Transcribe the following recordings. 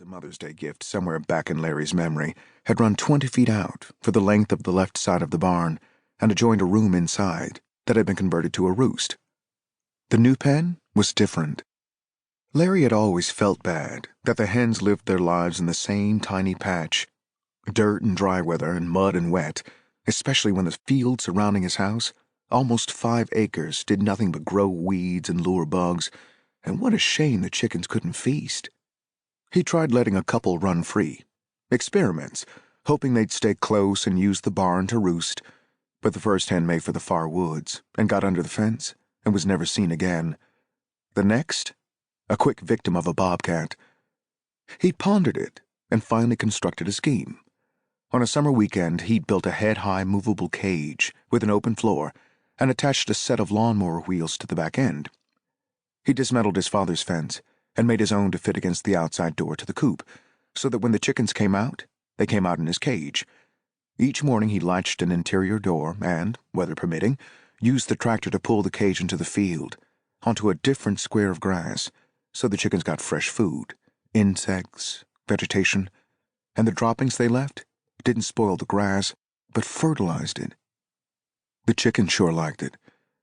was a Mother's Day gift somewhere back in Larry's memory, had run 20 feet out for the length of the left side of the barn and adjoined a room inside that had been converted to a roost. The new pen was different. Larry had always felt bad that the hens lived their lives in the same tiny patch, dirt and dry weather and mud and wet, especially when the field surrounding his house, almost 5 acres, did nothing but grow weeds and lure bugs, and what a shame the chickens couldn't feast. He tried letting a couple run free, experiments, hoping they'd stay close and use the barn to roost, but the first hen made for the far woods and got under the fence and was never seen again. The next, a quick victim of a bobcat. He pondered it and finally constructed a scheme. On a summer weekend, he'd built a head-high movable cage with an open floor and attached a set of lawnmower wheels to the back end. He dismantled his father's fence and made his own to fit against the outside door to the coop, so that when the chickens came out, they came out in his cage. Each morning he latched an interior door and, weather permitting, used the tractor to pull the cage into the field, onto a different square of grass, so the chickens got fresh food, insects, vegetation, and the droppings they left didn't spoil the grass, but fertilized it. The chickens sure liked it,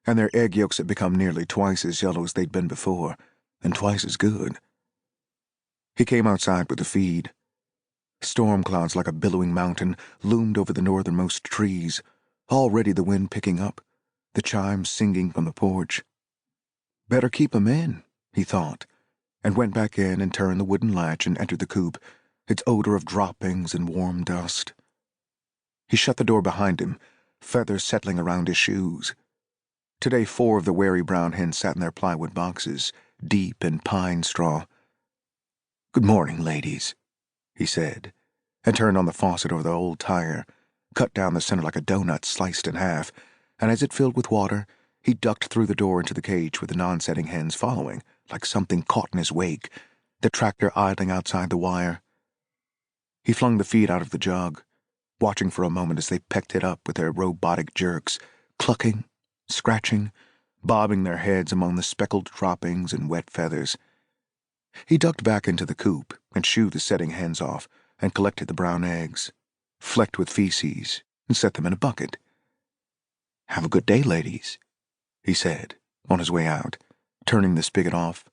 and their egg yolks had become nearly twice as yellow as they'd been before, and twice as good. He came outside with the feed. Storm clouds like a billowing mountain loomed over the northernmost trees, already the wind picking up, the chimes singing from the porch. Better keep 'em in, he thought, and went back in and turned the wooden latch and entered the coop, its odor of droppings and warm dust. He shut the door behind him, feathers settling around his shoes. Today 4 of the wary brown hens sat in their plywood boxes, deep in pine straw. "Good morning, ladies," he said, and turned on the faucet over the old tire, cut down the center like a donut sliced in half, and as it filled with water, he ducked through the door into the cage with the non-setting hens following, like something caught in his wake, the tractor idling outside the wire. He flung the feed out of the jug, watching for a moment as they pecked it up with their robotic jerks, clucking, scratching, bobbing their heads among the speckled droppings and wet feathers. He ducked back into the coop and shooed the setting hens off and collected the brown eggs, flecked with feces, and set them in a bucket. "Have a good day, ladies," he said, on his way out, turning the spigot off,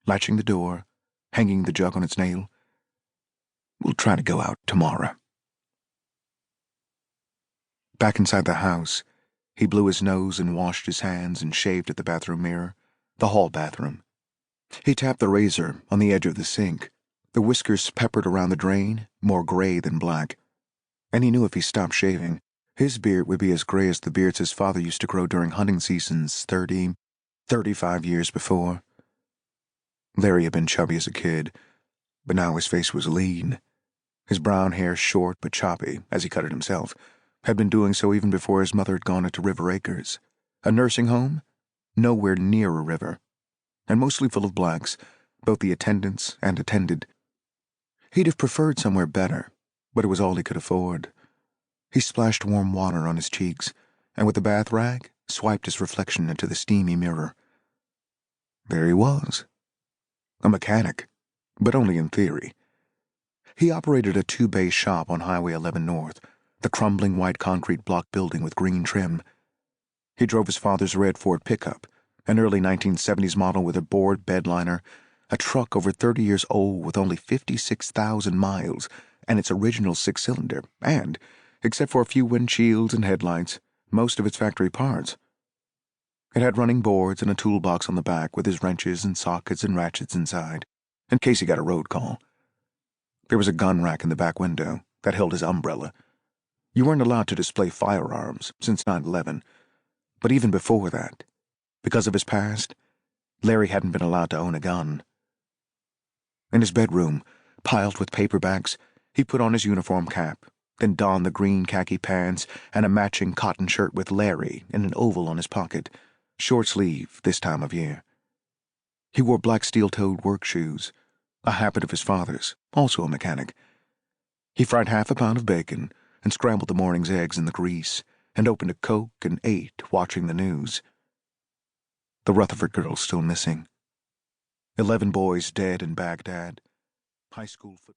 latching the door, hanging the jug on its nail. "We'll try to go out tomorrow." Back inside the house, he blew his nose and washed his hands and shaved at the bathroom mirror, the hall bathroom. He tapped the razor on the edge of the sink, the whiskers peppered around the drain, more gray than black. And he knew if he stopped shaving, his beard would be as gray as the beards his father used to grow during hunting seasons 35 years before. Larry had been chubby as a kid, but now his face was lean. His brown hair short but choppy, as he cut it himself, had been doing so even before his mother had gone into River Acres, a nursing home nowhere near a river, and mostly full of blacks, both the attendants and attended. He'd have preferred somewhere better, but it was all he could afford. He splashed warm water on his cheeks, and with the bath rag, swiped his reflection into the steamy mirror. There he was. A mechanic, but only in theory. He operated a 2-bay shop on Highway 11 North, the crumbling white concrete block building with green trim. He drove his father's red Ford pickup, an early 1970s model with a bored bedliner, a truck over 30 years old with only 56,000 miles and its original 6-cylinder, and, except for a few windshields and headlights, most of its factory parts. It had running boards and a toolbox on the back with his wrenches and sockets and ratchets inside, in case he got a road call. There was a gun rack in the back window that held his umbrella. You weren't allowed to display firearms since 9/11, but even before that, because of his past, Larry hadn't been allowed to own a gun. In his bedroom, piled with paperbacks, he put on his uniform cap, then donned the green khaki pants and a matching cotton shirt with Larry in an oval on his pocket, short sleeve this time of year. He wore black steel-toed work shoes, a habit of his father's, also a mechanic. He fried half a pound of bacon and scrambled the morning's eggs in the grease, and opened a Coke and ate, watching the news. The Rutherford girls still missing. 11 boys dead in Baghdad. High school football.